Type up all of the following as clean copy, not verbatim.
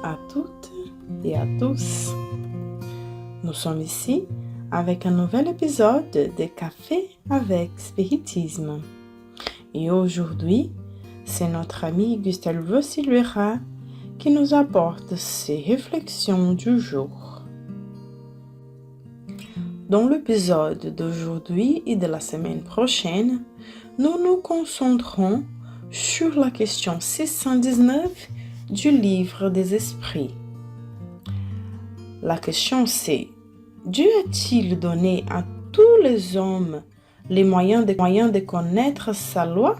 à toutes et à tous. Nous sommes ici avec un nouvel épisode de Café avec Spiritisme. Et aujourd'hui, c'est notre ami Gustavo Silveira qui nous apporte ses réflexions du jour. Dans l'épisode d'aujourd'hui et de la semaine prochaine, nous nous concentrons sur la question 619 du livre des esprits. La question c'est: Dieu a-t-il donné à tous les hommes les moyens de connaître sa loi?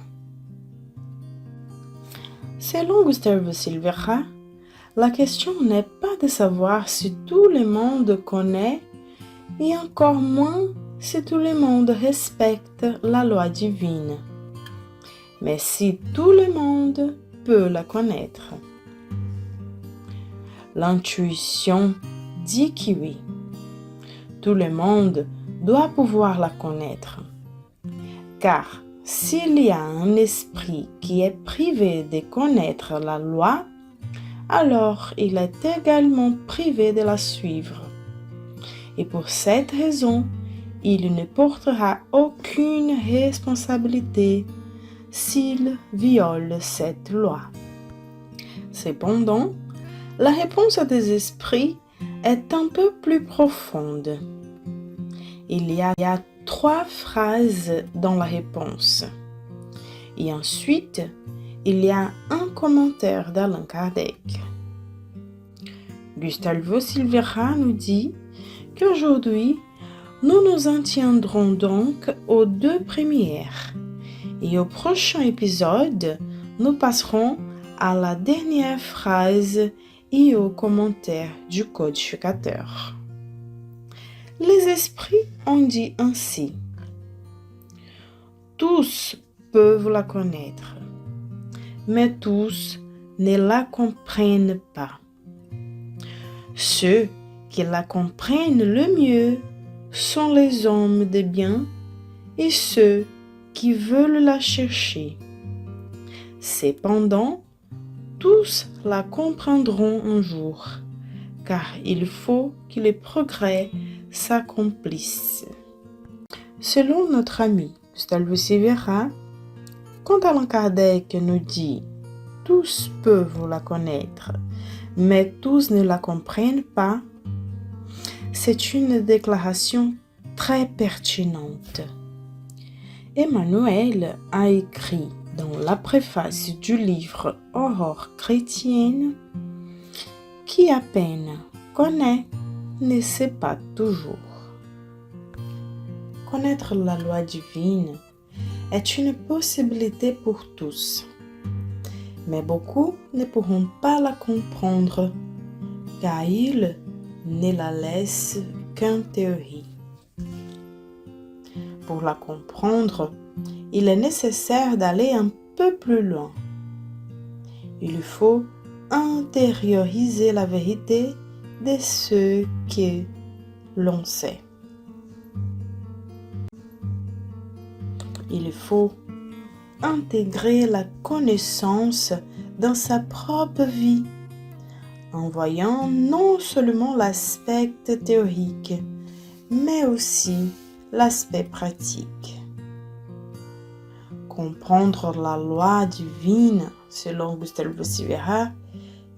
Selon Gustavo Silveira, la question n'est pas de savoir si tout le monde connaît et encore moins si tout le monde respecte la loi divine, mais si tout le monde peut la connaître. L'intuition dit que oui, tout le monde doit pouvoir la connaître, car s'il y a un esprit qui est privé de connaître la loi, alors il est également privé de la suivre. Et pour cette raison, il ne portera aucune responsabilité s'il viole cette loi. Cependant, la réponse des esprits est un peu plus profonde. Il y a 3 phrases dans la réponse. Et ensuite, il y a un commentaire d'Allan Kardec. Gustavo Silveira nous dit qu'aujourd'hui, nous nous en tiendrons donc aux 2 premières. Et au prochain épisode, nous passerons à la dernière phrase et au commentaire du codificateur. Les esprits ont dit ainsi: tous peuvent la connaître, mais tous ne la comprennent pas. Ceux qui la comprennent le mieux sont les hommes de bien et ceux qui veulent la chercher. Cependant, tous la comprendront un jour, car il faut que les progrès s'accomplissent. Selon notre ami Gustavo Silveira, quand Allan Kardec nous dit « tous peuvent la connaître, mais tous ne la comprennent pas », c'est une déclaration très pertinente. Emmanuel a écrit dans la préface du livre Aurore chrétienne: qui à peine connaît ne sait pas toujours. Connaître la loi divine est une possibilité pour tous, mais beaucoup ne pourront pas la comprendre car ils ne la laissent qu'en théorie. Pour la comprendre, il est nécessaire d'aller un peu plus loin. Il faut intérioriser la vérité de ce que l'on sait. Il faut intégrer la connaissance dans sa propre vie, en voyant non seulement l'aspect théorique, mais aussi l'aspect pratique. Comprendre la loi divine, selon Gustavo Silveira,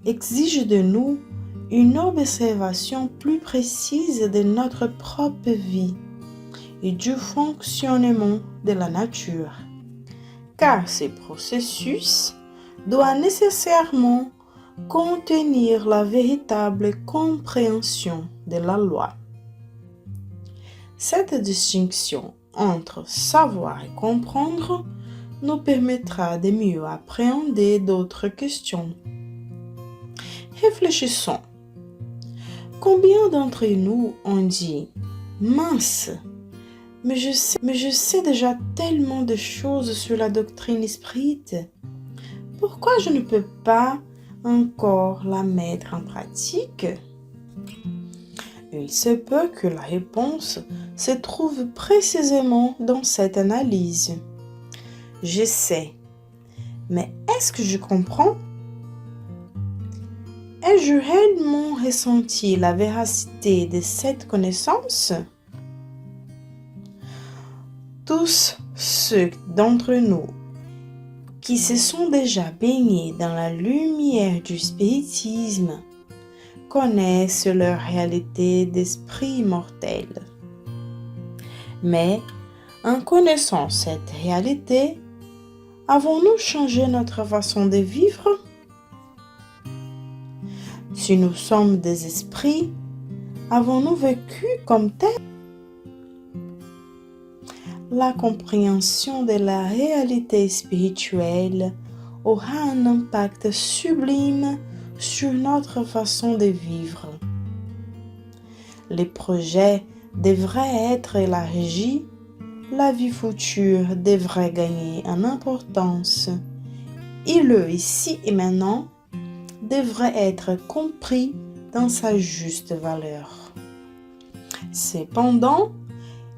exige de nous une observation plus précise de notre propre vie et du fonctionnement de la nature, car ce processus doit nécessairement contenir la véritable compréhension de la loi. Cette distinction entre savoir et comprendre nous permettra de mieux appréhender d'autres questions. Réfléchissons. Combien d'entre nous ont dit « mince, mais je sais déjà tellement de choses sur la doctrine spirite. Pourquoi je ne peux pas encore la mettre en pratique ?» Il se peut que la réponse se trouve précisément dans cette analyse. Je sais, mais est-ce que je comprends? ai-je réellement ressenti la véracité de cette connaissance? Tous ceux d'entre nous qui se sont déjà baignés dans la lumière du spiritisme connaissent leur réalité d'esprit immortel. Mais en connaissant cette réalité, avons-nous changé notre façon de vivre? Si nous sommes des esprits, avons-nous vécu comme tels? La compréhension de la réalité spirituelle aura un impact sublime sur notre façon de vivre. Les projets devraient être élargis, la vie future devrait gagner en importance et le ici et maintenant devrait être compris dans sa juste valeur. Cependant,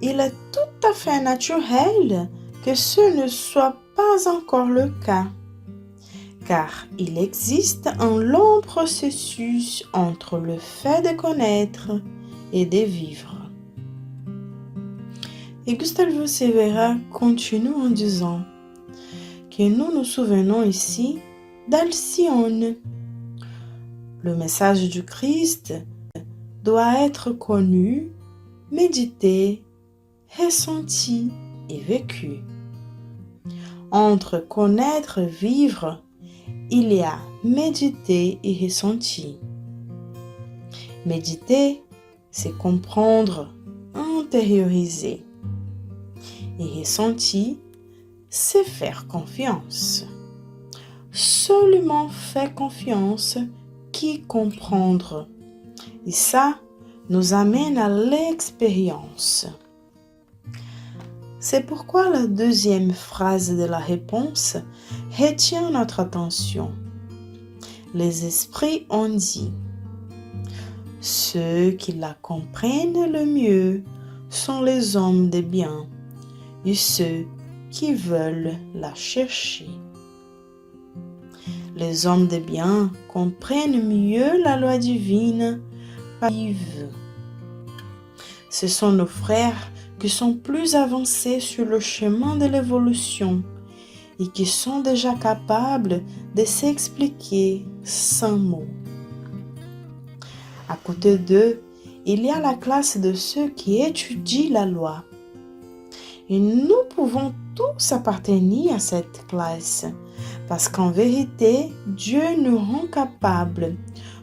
il est tout à fait naturel que ce ne soit pas encore le cas, car il existe un long processus entre le fait de connaître et de vivre. Et Gustavo Silveira continue en disant que nous nous souvenons ici d'Alcyone. Le message du Christ doit être connu, médité, ressenti et vécu. Entre connaître et vivre, il y a méditer et ressenti. Méditer, c'est comprendre, intérioriser. Et ressenti, c'est faire confiance. Seulement faire confiance qui comprendre. Et ça nous amène à l'expérience. C'est pourquoi la deuxième phrase de la réponse retient notre attention. Les esprits ont dit: ceux qui la comprennent le mieux sont les hommes de bien et ceux qui veulent la chercher. Les hommes de bien comprennent mieux la loi divine par Yves. Ce sont nos frères qui sont plus avancés sur le chemin de l'évolution et qui sont déjà capables de s'expliquer sans mots. À côté d'eux, il y a la classe de ceux qui étudient la loi. Et nous pouvons tous appartenir à cette classe, parce qu'en vérité, Dieu nous rend capables,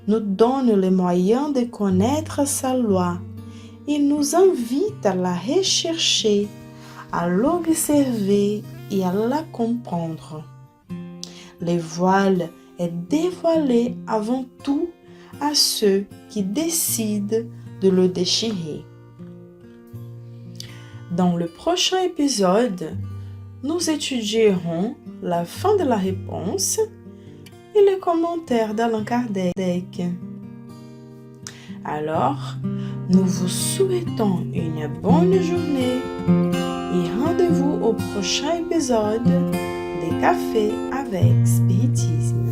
nous donne les moyens de connaître sa loi. Il nous invite à la rechercher, à l'observer et à la comprendre. Le voile est dévoilé avant tout à ceux qui décident de le déchirer. Dans le prochain épisode, nous étudierons la fin de la réponse et les commentaires d'Allan Kardec. Alors, nous vous souhaitons une bonne journée et rendez-vous au prochain épisode des Cafés avec Spiritisme.